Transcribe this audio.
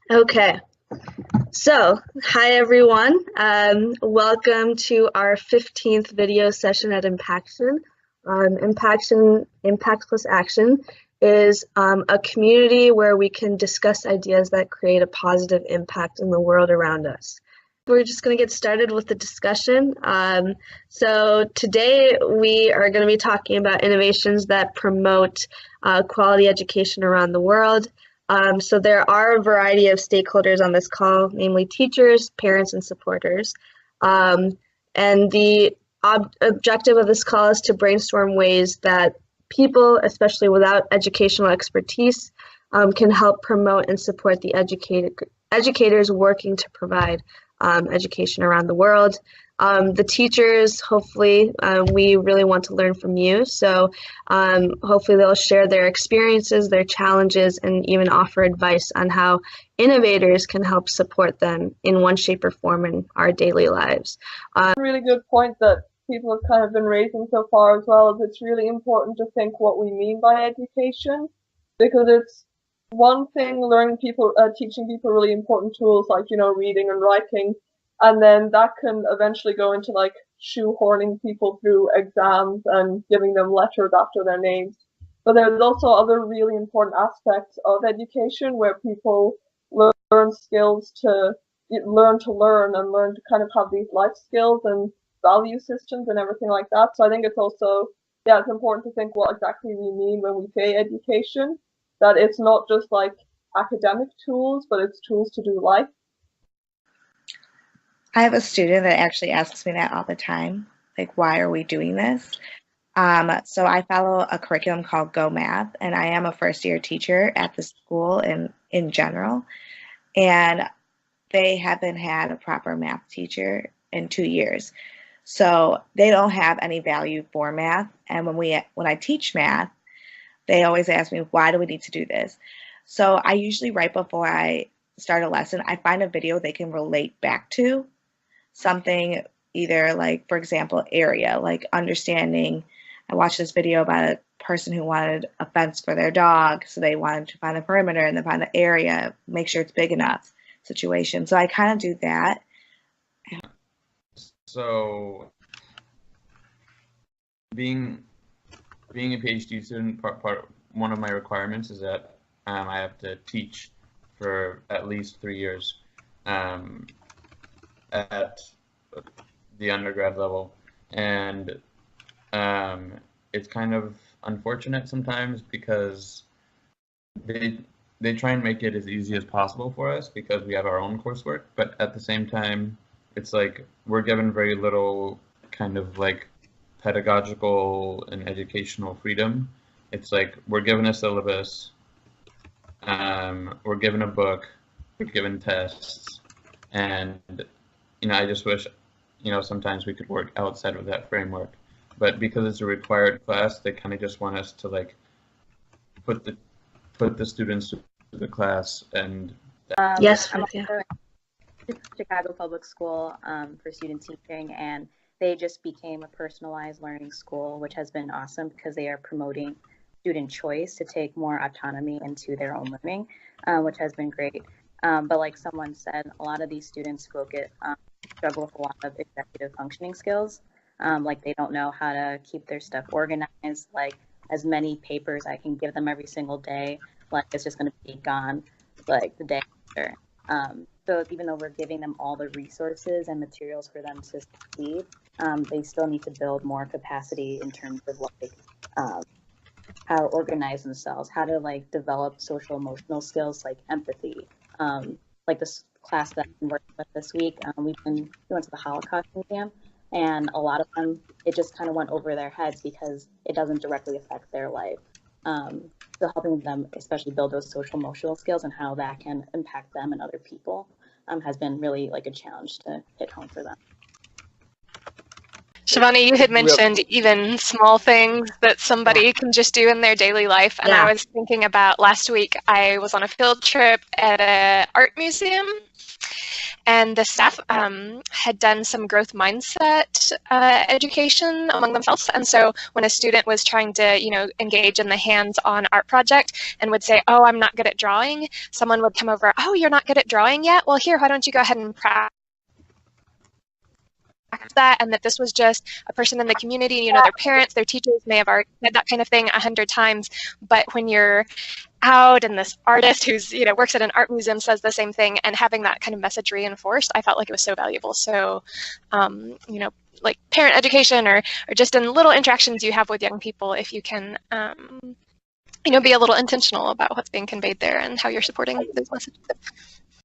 Okay, so hi everyone. Welcome to our 15th video session at Impaction. Impaction, Impact plus Action is a community where we can discuss ideas that create a positive impact in the world around us. We're just going to get started with the discussion. So today we are going to be talking about innovations that promote quality education around the world. So there are a variety of stakeholders on this call, namely teachers, parents, and supporters. And the objective of this call is to brainstorm ways that people, especially without educational expertise, can help promote and support the educators working to provide education around the world. The teachers, hopefully, we really want to learn from you. So hopefully they'll share their experiences, their challenges, and even offer advice on how innovators can help support them in one shape or form in our daily lives. Really good point that people have kind of been raising so far as well, is it's really important to think what we mean by education, because it's one thing learning people, teaching people really important tools like, reading and writing, and then that can eventually go into like shoehorning people through exams and giving them letters after their names. But there's also other really important aspects of education where people learn skills to learn to learn and learn to kind of have these life skills and value systems and everything like that. So I think it's also, yeah, it's important to think what exactly we mean when we say education, that it's not just like academic tools, but it's tools to do life. I have a student that actually asks me that all the time, like, why are we doing this? So I follow a curriculum called Go Math, and I am a first-year teacher at the school in general, and they haven't had a proper math teacher in 2 years. So they don't have any value for math, and when I teach math, they always ask me, why do we need to do this? So I usually, right before I start a lesson, I find a video they can relate back to, something either like, for example, area, like understanding. I watched this video about a person who wanted a fence for their dog, so they wanted to find the perimeter and then find the area, make sure it's big enough situation. So I kind of do that. So being a PhD student, one of my requirements is that I have to teach for at least 3 years at the undergrad level, and it's kind of unfortunate sometimes because they try and make it as easy as possible for us because we have our own coursework, but at the same time it's like we're given very little kind of like pedagogical and educational freedom. It's like we're given a syllabus, we're given a book, we're given tests, and I just wish sometimes we could work outside of that framework. But because it's a required class, they kind of just want us to like put the students to the class. And Yes, I'm yeah. also in Chicago Public School for student teaching, and they just became a personalized learning school, which has been awesome because they are promoting student choice to take more autonomy into their own learning, which has been great. But like someone said, a lot of these students struggle with a lot of executive functioning skills. Like they don't know how to keep their stuff organized, like as many papers I can give them every single day, like it's just going to be gone like the day after. So even though we're giving them all the resources and materials for them to succeed, they still need to build more capacity in terms of like how to organize themselves, how to like develop social emotional skills like empathy. Like this class that I'm working with this week, we went to the Holocaust Museum, and a lot of them, it just kind of went over their heads because it doesn't directly affect their life. So helping them especially build those social emotional skills and how that can impact them and other people has been really like a challenge to hit home for them. Shivani, you had mentioned even small things that somebody can just do in their daily life. And I was thinking about last week, I was on a field trip at an art museum. and the staff had done some growth mindset education among themselves. And so when a student was trying to, engage in the hands-on art project and would say, oh, I'm not good at drawing, someone would come over, oh, you're not good at drawing yet? Well, here, why don't you go ahead and practice that, and that this was just a person in the community, their parents, their teachers may have already said that kind of thing 100 times, but when you're out and this artist who's, works at an art museum says the same thing, and having that kind of message reinforced, I felt like it was so valuable. So, like parent education or just in little interactions you have with young people, if you can, be a little intentional about what's being conveyed there and how you're supporting those messages.